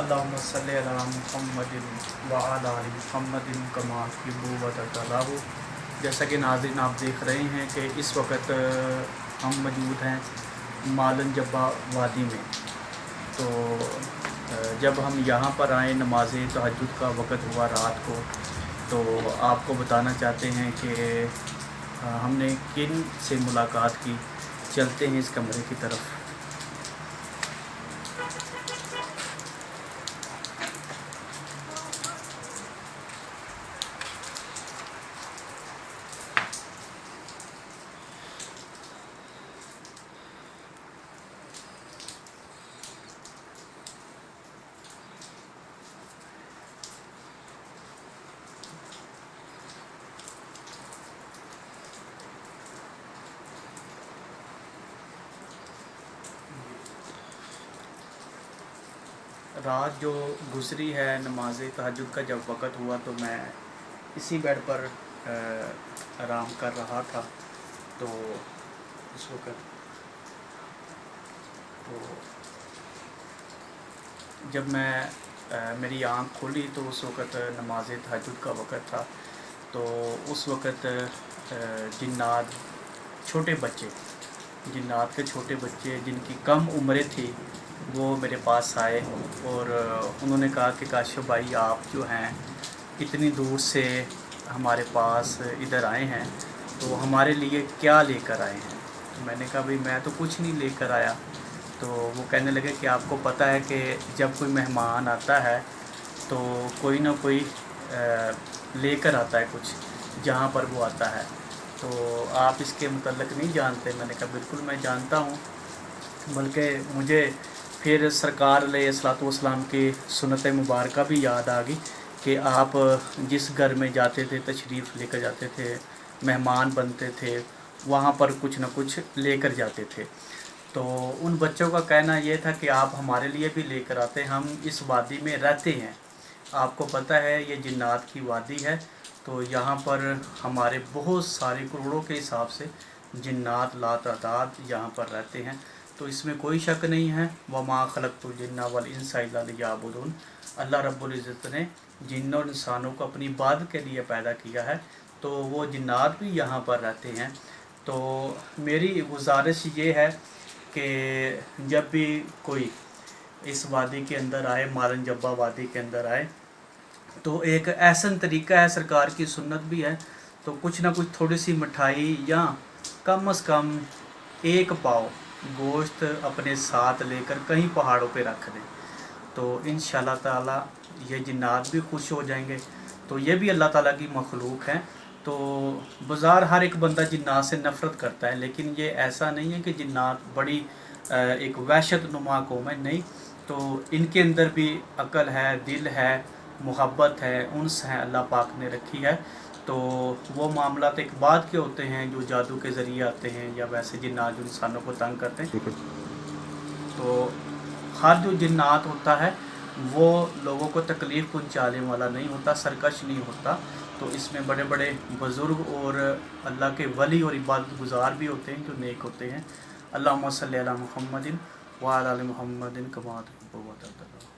اللہم صلی علی محمد وعلی آل محمد کما یحب و ترضی۔ جیسا کہ ناظرین آپ دیکھ رہے ہیں کہ اس وقت ہم موجود ہیں مالن جبہ وادی میں۔ تو جب ہم یہاں پر آئے نماز تہجد کا وقت ہوا رات کو، تو آپ کو بتانا چاہتے ہیں کہ ہم نے کن سے ملاقات کی۔ چلتے ہیں اس کمرے کی طرف۔ رات جو گزری ہے نماز تہجد کا جب وقت ہوا تو میں اسی بیڈ پر آرام کر رہا تھا۔ تو اس وقت جب میں میری آنکھ کھلی تو اس وقت نماز تہجد کا وقت تھا۔ تو اس وقت جنات کے چھوٹے بچے جن کی کم عمریں تھی وہ میرے پاس آئے اور انہوں نے کہا کہ کاشف بھائی آپ جو ہیں اتنی دور سے ہمارے پاس ادھر آئے ہیں تو ہمارے لیے کیا لے کر آئے ہیں؟ تو میں نے کہا بھائی میں تو کچھ نہیں لے کر آیا۔ تو وہ کہنے لگے کہ آپ کو پتہ ہے کہ جب کوئی مہمان آتا ہے تو کوئی نہ کوئی لے کر آتا ہے کچھ جہاں پر وہ آتا ہے، تو آپ اس کے متعلق نہیں جانتے؟ میں نے کہا بالکل میں جانتا ہوں، بلکہ مجھے پھر سرکار علیہ الصلوۃ والسلام کی سنت مبارکہ بھی یاد آ گئی کہ آپ جس گھر میں جاتے تھے تشریف لے کر جاتے تھے، مہمان بنتے تھے، وہاں پر کچھ نہ کچھ لے کر جاتے تھے۔ تو ان بچوں کا کہنا یہ تھا کہ آپ ہمارے لیے بھی لے کر آتے، ہم اس وادی میں رہتے ہیں، آپ کو پتہ ہے یہ جنات کی وادی ہے، تو یہاں پر ہمارے بہت سارے کروڑوں کے حساب سے جنات لاتعداد یہاں پر رہتے ہیں، تو اس میں کوئی شک نہیں ہے۔ وَمَا خَلَقْتُ الْجِنَّ وَالْإِنسَ إِلَّا لِيَعْبُدُونِ۔ اللہ رب العزت نے جن اور انسانوں کو اپنی عبادت کے لیے پیدا کیا ہے، تو وہ جنات بھی یہاں پر رہتے ہیں۔ تو میری گزارش یہ ہے کہ جب بھی کوئی اس وادی کے اندر آئے، مالن جبہ وادی کے اندر آئے، تو ایک احسن طریقہ ہے، سرکار کی سنت بھی ہے، تو کچھ نہ کچھ تھوڑی سی مٹھائی یا کم از کم ایک پاؤ گوشت اپنے ساتھ لے کر کہیں پہاڑوں پہ رکھ دیں، تو انشاءاللہ تعالی یہ جنات بھی خوش ہو جائیں گے۔ تو یہ بھی اللہ تعالیٰ کی مخلوق ہیں۔ تو بظاہر ہر ایک بندہ جنات سے نفرت کرتا ہے، لیکن یہ ایسا نہیں ہے کہ جنات بڑی ایک وحشت نما قوم ہے، نہیں، تو ان کے اندر بھی عقل ہے، دل ہے، محبت ہے، انس ہے، اللہ پاک نے رکھی ہے۔ تو وہ معاملات ایک بعد کے ہوتے ہیں جو جادو کے ذریعے آتے ہیں یا ویسے جنات جو انسانوں کو تنگ کرتے ہیں۔ تو ہر جو جنات ہوتا ہے وہ لوگوں کو تکلیف پہنچانے والا نہیں ہوتا، سرکش نہیں ہوتا، تو اس میں بڑے بڑے بزرگ اور اللہ کے ولی اور عبادت گزار بھی ہوتے ہیں جو نیک ہوتے ہیں۔ اللہم صلی علی محمد وعلی آل محمد کما تحب و ترضی۔